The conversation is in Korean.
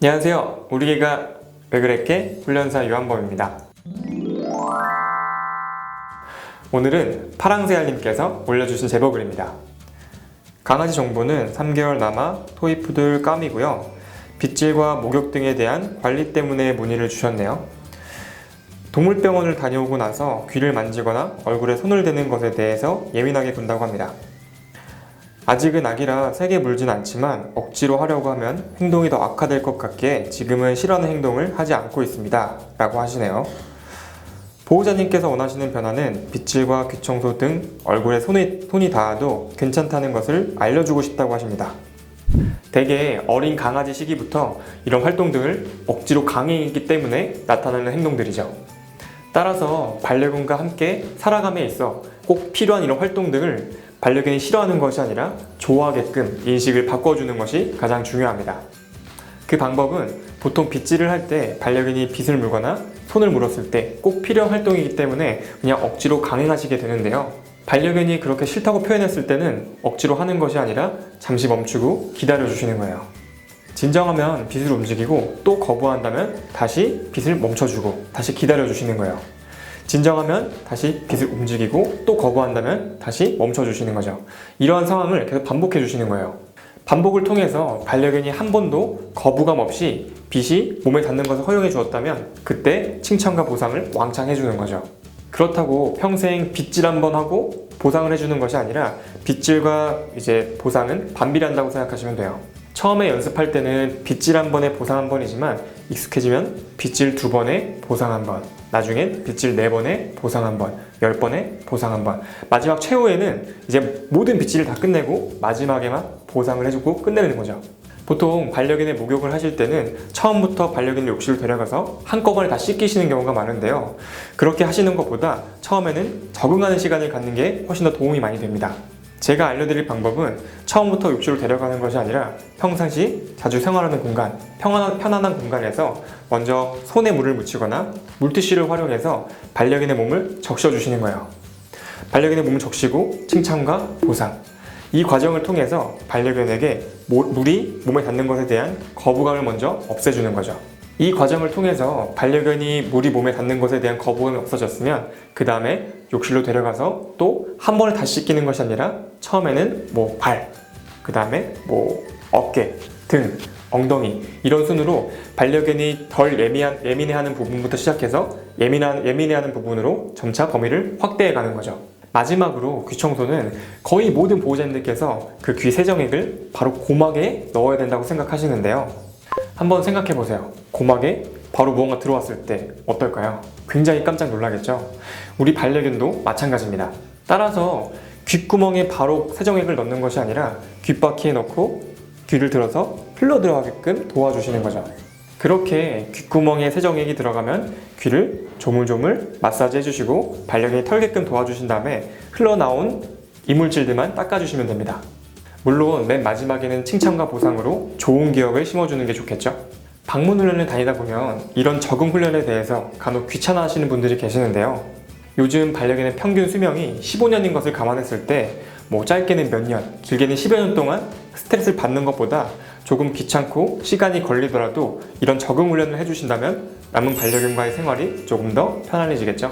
안녕하세요. 우리 개가 왜 그랬게 훈련사 유한범입니다. 오늘은 파랑새알님께서 올려주신 제보글입니다. 강아지 정보는 3개월 남아 토이푸들 깜이고요. 빗질과 목욕 등에 대한 관리 때문에 문의를 주셨네요. 동물병원을 다녀오고 나서 귀를 만지거나 얼굴에 손을 대는 것에 대해서 예민하게 군다고 합니다. 아직은 아기라 세게 물진 않지만 억지로 하려고 하면 행동이 더 악화될 것 같기에 지금은 싫어하는 행동을 하지 않고 있습니다. 라고 하시네요. 보호자님께서 원하시는 변화는 빗질과 귀청소 등 얼굴에 손이 닿아도 괜찮다는 것을 알려주고 싶다고 하십니다. 대개 어린 강아지 시기부터 이런 활동 등을 억지로 강행했기 때문에 나타나는 행동들이죠. 따라서 반려견과 함께 살아감에 있어 꼭 필요한 이런 활동 등을 반려견이 싫어하는 것이 아니라 좋아하게끔 인식을 바꿔주는 것이 가장 중요합니다. 그 방법은 보통 빗질을 할 때 반려견이 빗을 물거나 손을 물었을 때 꼭 필요한 활동이기 때문에 그냥 억지로 강행하시게 되는데요. 반려견이 그렇게 싫다고 표현했을 때는 억지로 하는 것이 아니라 잠시 멈추고 기다려주시는 거예요. 진정하면 빗을 움직이고 또 거부한다면 다시 빗을 멈춰주고 다시 기다려주시는 거예요. 진정하면 다시 빗을 움직이고 또 거부한다면 다시 멈춰주시는 거죠. 이러한 상황을 계속 반복해 주시는 거예요. 반복을 통해서 반려견이 한 번도 거부감 없이 빗이 몸에 닿는 것을 허용해 주었다면 그때 칭찬과 보상을 왕창 해주는 거죠. 그렇다고 평생 빗질 한 번 하고 보상을 해주는 것이 아니라 빗질과 보상은 반비례한다고 생각하시면 돼요. 처음에 연습할 때는 빗질 한 번에 보상 한 번이지만 익숙해지면 빗질 2번에 보상 한 번, 나중엔 빗질 4번에 보상 한 번, 10번에 보상 한 번, 마지막 최후에는 모든 빗질을 다 끝내고 마지막에만 보상을 해주고 끝내는 거죠. 보통 반려견의 목욕을 하실 때는 처음부터 반려견을 욕실로 데려가서 한꺼번에 다 씻기시는 경우가 많은데요. 그렇게 하시는 것보다 처음에는 적응하는 시간을 갖는 게 훨씬 더 도움이 많이 됩니다. 제가 알려드릴 방법은 처음부터 욕실로 데려가는 것이 아니라 평상시 자주 생활하는 공간, 편안한 공간에서 먼저 손에 물을 묻히거나 물티슈를 활용해서 반려견의 몸을 적셔주시는 거예요. 반려견의 몸을 적시고 칭찬과 보상, 이 과정을 통해서 반려견에게 물이 몸에 닿는 것에 대한 거부감을 먼저 없애주는 거죠. 이 과정을 통해서 반려견이 물이 몸에 닿는 것에 대한 거부감이 없어졌으면 그 다음에 욕실로 데려가서 또 한 번에 다시 씻기는 것이 아니라 처음에는 발, 그 다음에 어깨, 등, 엉덩이 이런 순으로 반려견이 덜 예민해하는 부분부터 시작해서 예민해하는 부분으로 점차 범위를 확대해 가는 거죠. 마지막으로 귀 청소는 거의 모든 보호자님들께서 그 귀 세정액을 바로 고막에 넣어야 된다고 생각하시는데요. 한번 생각해 보세요. 고막에 바로 무언가 들어왔을 때 어떨까요? 굉장히 깜짝 놀라겠죠? 우리 반려견도 마찬가지입니다. 따라서 귓구멍에 바로 세정액을 넣는 것이 아니라 귓바퀴에 넣고 귀를 들어서 흘러 들어가게끔 도와주시는 거죠. 그렇게 귓구멍에 세정액이 들어가면 귀를 조물조물 마사지 해주시고 반려견이 털게끔 도와주신 다음에 흘러나온 이물질들만 닦아주시면 됩니다. 물론 맨 마지막에는 칭찬과 보상으로 좋은 기억을 심어주는 게 좋겠죠. 방문 훈련을 다니다 보면 이런 적응 훈련에 대해서 간혹 귀찮아 하시는 분들이 계시는데요. 요즘 반려견의 평균 수명이 15년인 것을 감안했을 때 짧게는 몇 년, 길게는 10여 년 동안 스트레스를 받는 것보다 조금 귀찮고 시간이 걸리더라도 이런 적응 훈련을 해주신다면 남은 반려견과의 생활이 조금 더 편안해지겠죠.